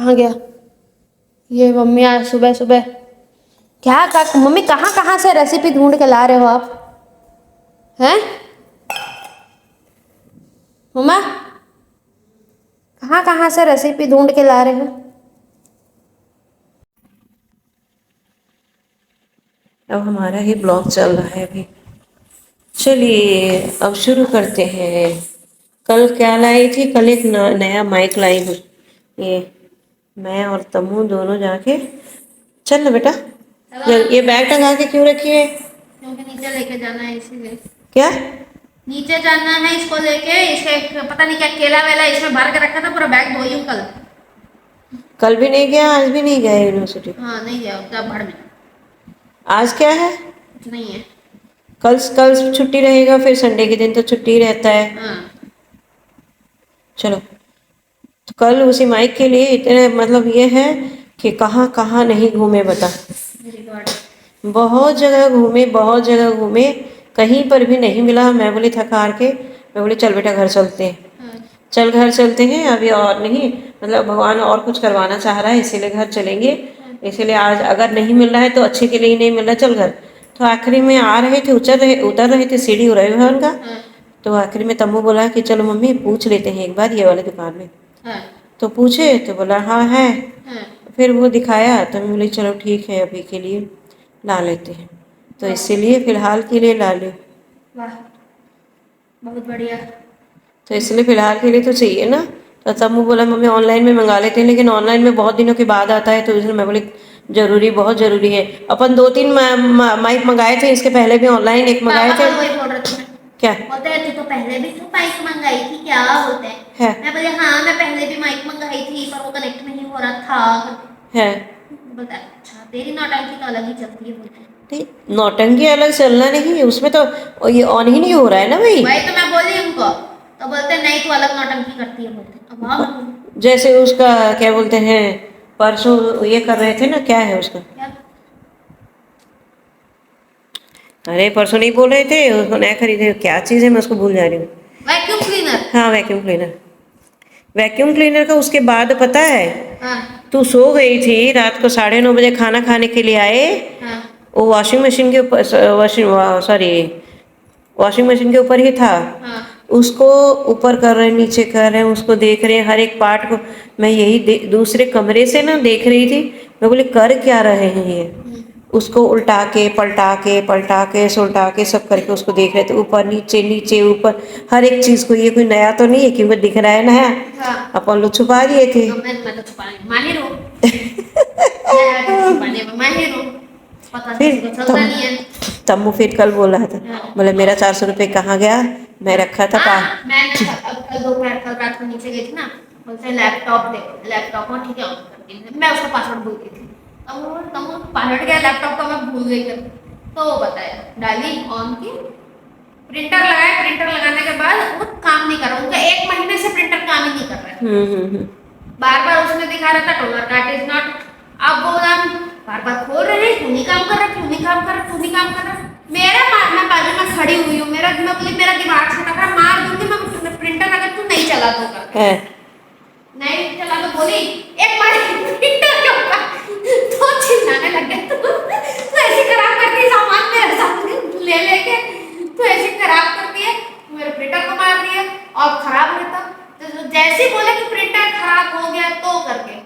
कहाँ गया ये मम्मी? आज सुबह सुबह मम्मी कहाँ कहाँ से रेसिपी ढूंढ के ला रहे हो आप? हैं मम्मा, कहाँ कहाँ से रेसिपी ढूंढ के ला रहे हो? अब हमारा ही ब्लॉग चल रहा है अभी। चलिए अब शुरू करते हैं। कल क्या लाई थी? कल एक नया माइक लाई हूँ। ये मैं और तम्मू दोनों जाके, चल ना बेटा। ये बैग टंगा के क्यों रखी है? क्योंकि नीचे लेके जाना है इसीलिए। क्या? नीचे जाना है इसको लेके। इसके पता नहीं क्या केला वेला इसमें भर के रखा था, पूरा बैग धोई हूँ कल। कल भी नहीं गया, आज भी नहीं गया यूनिवर्सिटी? हाँ नहीं गया, क्या भर में। आज क्या है? कुछ नहीं है। कल कल छुट्टी रहेगा, फिर संडे के दिन तो छुट्टी रहता है। हाँ। चलो, तो कल उसी माइक के लिए इतने मतलब ये है कि कहाँ कहाँ नहीं घूमे बता। बहुत जगह घूमे, बहुत जगह घूमे, कहीं पर भी नहीं मिला। मैं बोली थक हार के, मैं बोली चल बेटा घर चलते हैं। चल घर चलते हैं, अभी और नहीं, मतलब भगवान और कुछ करवाना चाह रहा है इसीलिए घर चलेंगे। इसीलिए आज अगर नहीं मिल रहा है तो अच्छे के लिए ही नहीं मिल रहा, चल घर। तो आखिरी में आ रहे थे, उतर रहे थे सीढ़ी उड़ाई हुआ उनका। तो आखिर में तम्मू बोला कि चलो मम्मी पूछ लेते हैं एक बार ये वाले दुकान में। तो पूछे तो बोला हाँ है। फिर वो दिखाया तो मैं बोली चलो ठीक है अभी के लिए ला लेते हैं, तो इसीलिए फिलहाल के लिए ला लो। वाह, बहुत बढ़िया। तो इसलिए फिलहाल के लिए तो चाहिए ना। तो तब वो बोला मम्मी ऑनलाइन में मंगा लेते हैं, लेकिन ऑनलाइन में बहुत दिनों के बाद आता है, तो इसलिए मैं बोली जरूरी, बहुत जरूरी है। अपन 2-3 माइक मंगाए थे, इसके पहले भी ऑनलाइन एक मंगाए थे। वही बोल रहे थे क्या बोलते हैं तू तो पहले भी तो माइक मंगाई थी क्या बोलते हैं? मैं बोले हाँ मैं पहले भी माइक मंगाई थी पर वो कनेक्ट नहीं हो रहा था। है बोलता अच्छा तेरी नौटंकी तो अलग ही चलती है बोलते हैं। नहीं, नौटंकी अलग चलना नहीं है उसमें, तो ये ऑन ही नहीं हो रहा है ना भाई। वही तो मैं बोली उनको, तो बोलते नहीं तू अलग नौटंकी करती है बोलते। अब हाँ मैं बोली जैसे उसका क्या बोलते हैं, परसों ये कर रहे थे ना, क्या है उसका, क्या? अरे परसों नहीं बोल रहे थे उसको नया खरीदे, क्या चीज़ है मैं उसको भूल जा रही हूँ। Vacuum cleaner. हाँ वैक्यूम क्लीनर। वैक्यूम क्लीनर का उसके बाद पता है, हाँ तू सो गई थी रात को 9:30 बजे, खाना खाने के लिए आए, हाँ वो वॉशिंग मशीन के ऊपर, वॉशिंग मशीन के ऊपर ही था। हाँ उसको ऊपर कर रहे हैं, नीचे कर रहे हैं, उसको देख रहे हैं हर एक पार्ट को। मैं यही दूसरे कमरे से ना देख रही थी, मैं बोली कर क्या रहे हैं ये। उसको उल्टा के पलटा के सुलटा के सब करके उसको देख रहे थे, ऊपर नीचे नीचे ऊपर हर एक चीज़ को। ये कोई नया तो नहीं है क्योंकि दिख रहा है नया। हाँ। अपन लोग छुपा दिए थे। मैं तो छुपाने में माहिर हूँ। मैं तो छुपाने में माहिर हूँ, पता फिर किसी को चलता नहीं है। तम्मू फिर कल बोल रहा था, बोले मेरा 400 रुपये कहाँ गया, मैं रखा था मैं कल दोपहर कल रात को नीचे गई थी ना, बोलते लैपटॉप दे, लैपटॉप हाँ ठीक है ऑन करके, मैं उसका पासवर्ड भूल गई थी। तब पासवर्ड क्या लैपटॉप का मैं भूल गई कर, तो वो बताया डाली ऑन की, प्रिंटर लगाया, प्रिंटर लगाने के बाद वो काम नहीं कर रहा, उनका 1 महीने से प्रिंटर काम ही नहीं कर रहा है। बार बार उसमें दिखा रहा था टोनर कार्ट इज नॉट, अब वो बार बार खोल रहे हैं, क्यों नहीं काम कर रहा, क्यों नहीं काम कर रहा, क्यों नहीं काम कर रहा। मेरा मैं बाजू में खड़ी हुई हूँ, मैं बोली मेरा दिमाग से टकरा, मार दूंगी मैं प्रिंटर अगर तू नहीं चला तो कर। नहीं चला तो बोली एक बार प्रिंटर के ऊपर तो चिल्लाने लग गया, तू ऐसे खराब करती है सामान मेरे साथ ले लेके, तू ऐसे खराब करती है, मेरे प्रिंटर को मार रही है और खराब रहता। तो जैसे बोले कि प्रिंटर खराब हो गया तो करके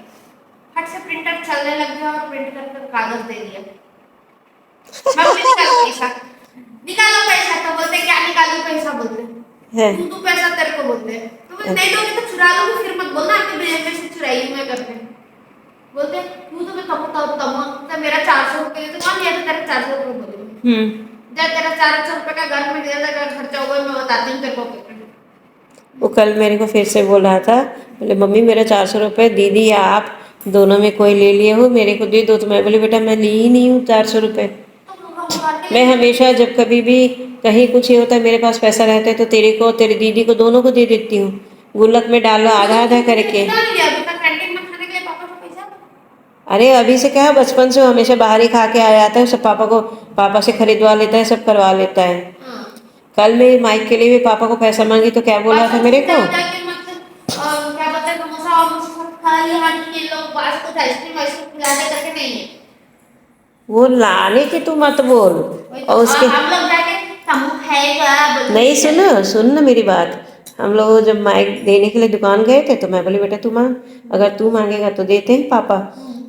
फट से प्रिंटर चलने लग गया और प्रिंट कर कागज दे दिया। मैं बोली निकालो पैसा, निकालो पैसा, तो बोलते क्या निकालो पैसा, बोलते तू पैसा तेरे को बोलते, तो नहीं दोगे तो चुरा लोगे, फिर मत बोलना आपके बेटे से चुराई हूं मैं करके। बोलते तू तो मैं तब मेरा 400 रुपये तो कौन लिया था तेरा 400 रुपये, बोले जब तेरा 400 रुपये का घर में दिया था खर्चा हुआ, मैं बताती हूँ तेरे को। वो कल मेरे को फिर से बोल रहा था, बोले मम्मी मेरा 400 रुपये दीदी या आप दोनों में कोई ले लिए हो, मेरे को दे दो। तो मैं बोली बेटा मैं ली ही नहीं हूँ 400 रुपये। मैं हमेशा जब कभी भी कहीं कुछ ही होता है मेरे पास पैसा रहता है तो तेरे को तेरी दीदी को दोनों को दे देती हूँ, गुल्लक में डालो आधा आधा करके। अरे अभी से क्या, बचपन से हमेशा बाहर ही खा के आ जाता है, सब पापा से खरीदवा लेता है, सब करवा लेता है। कल मैं माइक के लिए भी पापा को पैसा मांगी तो क्या बोला था मेरे को, हाँ यहाँ के लोग पास कुछ आइसक्रीम वाइसक्रीम खिलाने करके नहीं है। वो लाने की तू मत बोल। वही तो, और उसके हम लोग जाके हम खाएगा बोल के नहीं, सुन ना मेरी बात। हम लोग जब माइक देने के लिए दुकान गए थे तो मैं बोली बेटा तू मांग, अगर तू मांगेगा तो देते हैं पापा,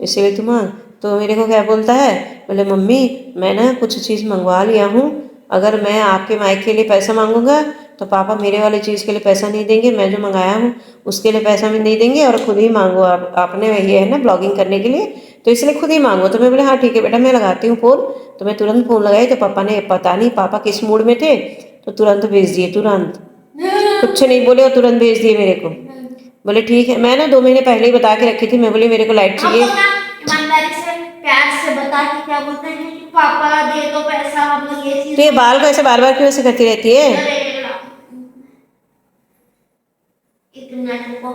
इसीलिए तू मांग। तो मेरे को क्या बोलता है, बोले मम्मी मैं ना कुछ चीज़ मंगवा लिया हूँ, अगर मैं आपके माइक के लिए पैसा मांगूंगा तो पापा मेरे वाले चीज़ के लिए पैसा नहीं देंगे, मैं जो मंगाया हूँ उसके लिए पैसा भी नहीं देंगे, और खुद ही मांगो आप, आपने ये है ना ब्लॉगिंग करने के लिए तो इसलिए खुद ही मांगो। तो मैं बोले हाँ ठीक है बेटा मैं लगाती हूँ फ़ोन। तो मैं तुरंत फ़ोन लगाई तो पापा ने, पता नहीं पापा किस मूड में थे, तो तुरंत भेज दिए, तुरंत कुछ नहीं बोले और तुरंत भेज दिए मेरे को। बोले ठीक है, मैं ना 2 महीने पहले ही बता के रखी थी, मैं बोली मेरे को लाइट हम चाहिए। लोग ना ईमानदारी से प्यार से बता के क्या बोलते हैं कि पापा दे दो पैसा, हम लोग ये चीज तो ये बाल को ऐसे बार बार क्यों ऐसे करती रहती है? एक मिनट को।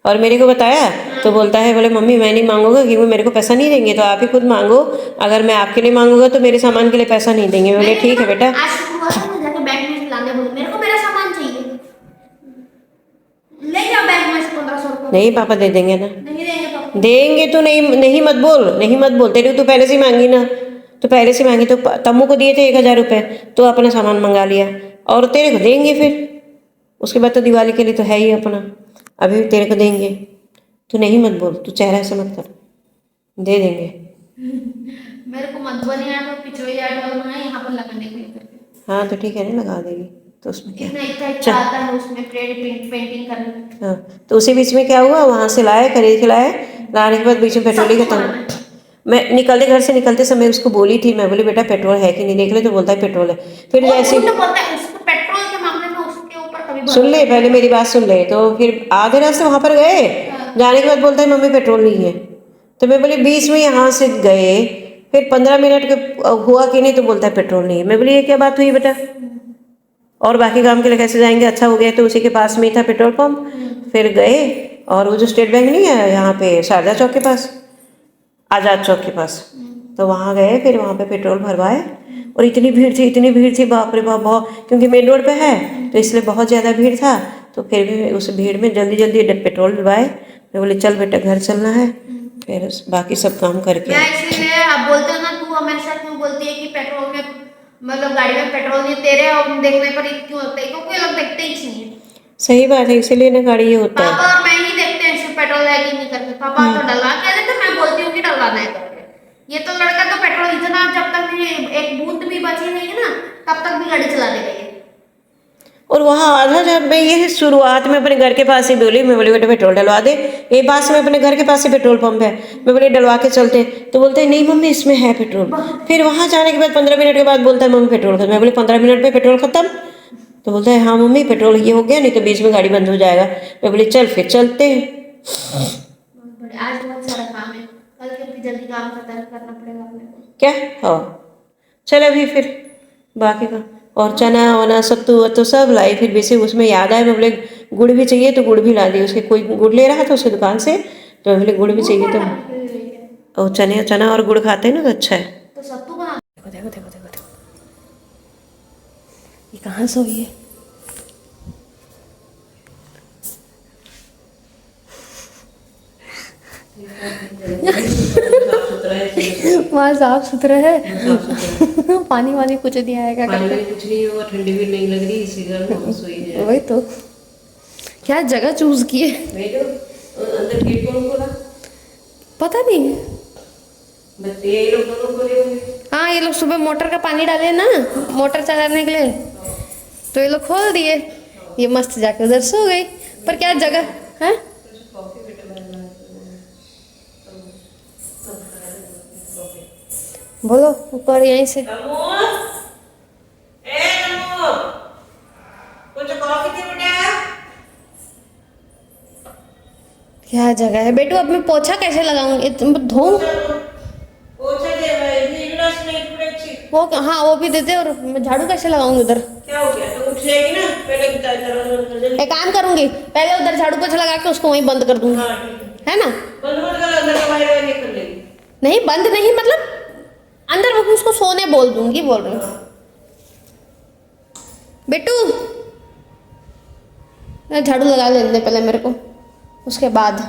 और मेरे को बताया तो बोलता है, बोले मम्मी मैं नहीं मांगूंगा क्योंकि मेरे को पैसा नहीं देंगे, तो आप ही खुद मांगो, अगर मैं आपके लिए मांगूंगा तो मेरे सामान के लिए पैसा नहीं देंगे। मैं बोले ठीक है बेटा। आज शुक्रवार है, मैं जाके बैंक में लाने बोलूं, मेरे को मेरा सामान चाहिए, ले जाओ बैंक में से 1500 रुपये। नहीं पापा दे देंगे ना, नहीं देंगे पापा। देंगे तो नहीं, नहीं मत बोल, नहीं मत बोल, तेरे को तो पहले से ही मांगी ना, तो पहले से मांगी तो तम्मू को दिए थे 1000 रुपये, तो अपना सामान मंगा लिया, और तेरे को देंगे फिर उसके बाद तो दिवाली के लिए तो है ही अपना, अभी तेरे को देंगे। तू नहीं मत बोल, तू चेहरा ऐसे मत कर, दे देंगे। मेरे को मधुबनी है तो पिछोई आइटम मंगाए यहाँ पर लगाने के लिए करके। हाँ तो ठीक है ना, लगा देगी तो उसमें क्या। इतना इतना इच्छा आता है उसमें पेंटिंग करने की। हाँ तो उसी बीच में क्या हुआ, वहाँ से लाए, खरीद के लाए, लाने के बाद बीच में पेट्रोल ही खत्म। मैं निकलते घर से निकलते समय उसको बोली थी, मैं बोली बेटा पेट्रोल है कि नहीं देख ले, तो बोलता है पेट्रोल है। फिर जैसे पेट्रोल के मामले में उसके ऊपर कभी सुन ले, पहले मेरी बात सुन ले, तो फिर आधे रास्ते वहाँ पर गए, जाने के बाद बोलता है मम्मी पेट्रोल नहीं है। तो मैं बोली बीच में यहाँ से गए, फिर 15 मिनट के हुआ कि नहीं, तो बोलता है पेट्रोल नहीं है। मैं बोली ये क्या बात हुई बेटा, और बाकी काम के लिए कैसे जाएंगे, अच्छा हो गया तो उसी के पास में ही था पेट्रोल पंप। फिर गए, और वो जो स्टेट बैंक नहीं है यहाँ पे शारदा चौक के पास, आज़ाद चौक के पास, तो वहाँ गए, फिर वहाँ पे पेट्रोल भरवाए, और इतनी भीड़ थी बाप रे बाप, बहुत, क्योंकि मेन रोड पे है तो इसलिए बहुत ज़्यादा भीड़ था। तो फिर भी उस भीड़ में जल्दी जल्दी पेट्रोल डलवाए। मैं बोले चल बेटा घर चलना है, फिर बाकी सब काम करके। मैं इसीलिए आप बोलते हो ना, तू हमेशा क्यों बोलती है कि पेट्रोल में मतलब गाड़ी में पेट्रोल नहीं, तेरे और देखने पर क्यों होता है, क्योंकि लोग देखते ही नहीं है। सही बात है, इसीलिए ना गाड़ी ये होता है। पापा और मैं ही देखते हैं सिर्फ पेट्रोल है कि नहीं करके, पापा तो डलवा के देते, मैं बोलती हूँ कि डलवाना है करके। ये तो लड़का तो पेट्रोल इतना, जब तक मेरी एक बूंद भी बची नहीं है ना तब तक भी गाड़ी चला देगा ये। और वहाँ आधा जब मैं ये शुरुआत में अपने घर के पास ही बोली, मैं बोली बेटा पेट्रोल डलवा दे, ये पास में अपने घर के पास ही पेट्रोल पंप है, मैं बोली डलवा के चलते, तो बोलते हैं नहीं मम्मी इसमें है पेट्रोल। फिर वहाँ जाने के बाद 15 मिनट के बाद बोलता है मम्मी पेट्रोल खत्म। मैं बोली 15 मिनट में पेट्रोल खत्म, तो बोलता है हाँ मम्मी पेट्रोल ये हो गया, नहीं तो बीच में गाड़ी बंद हो जाएगा। मैं बोली चल फिर चलते हैं। आज बहुत सारा काम है, कल के भी जल्दी काम खत्म करना पड़ेगा अपने को। क्या हाँ चल अभी फिर बाकी का, और चना वना सत्तू वत्तू सब लाई। फिर वैसे उसमें याद आया, मैं बोले गुड़ भी चाहिए तो गुड़ भी ला दी, उसके कोई गुड़ ले रहा था उसकी दुकान से, तो मैं बोले गुड़ भी चाहिए, तो और चना और गुड़ खाते हैं ना तो अच्छा है। तो सत्तू बना देखो देखो देखो देखो देखो, ये कहाँ सोई है। वहाँ साफ सुथरा है, पानी वानी कुछ नहीं आएगा करके। कुछ नहीं होगा, ठंडी भी नहीं लग रही, इसी कारण सोई है। वही तो, क्या जगह चूज किए, अंदर गेट कौन खोला पता नहीं। ये लोग दोनों खोले होंगे। हाँ ये लोग सुबह मोटर का पानी डाले ना, मोटर चलाने के लिए, तो ये लोग खोल दिए, ये मस्त जाके उधर सो गई। पर क्या जगह है, बोलो ऊपर यहीं से। क्या जगह है बेटू, अब मैं पोछा कैसे लगाऊंगी, धो वो, हाँ वो भी देते, और मैं झाड़ू कैसे लगाऊंगी उधर। क्या हो गया, तो उठ जाएगी ना, पहले एक काम करूंगी, पहले उधर झाड़ू पोछा लगा के उसको वहीं बंद कर दूंगी, है ना। बंद मत कर, अंदर का बाहर निकल लेगी। नहीं बंद नहीं, मतलब अंदर वो उसको सोने बोल दूंगी, बोल रही हूँ। बेटू झाड़ू लगा लेने पहले मेरे को, उसके बाद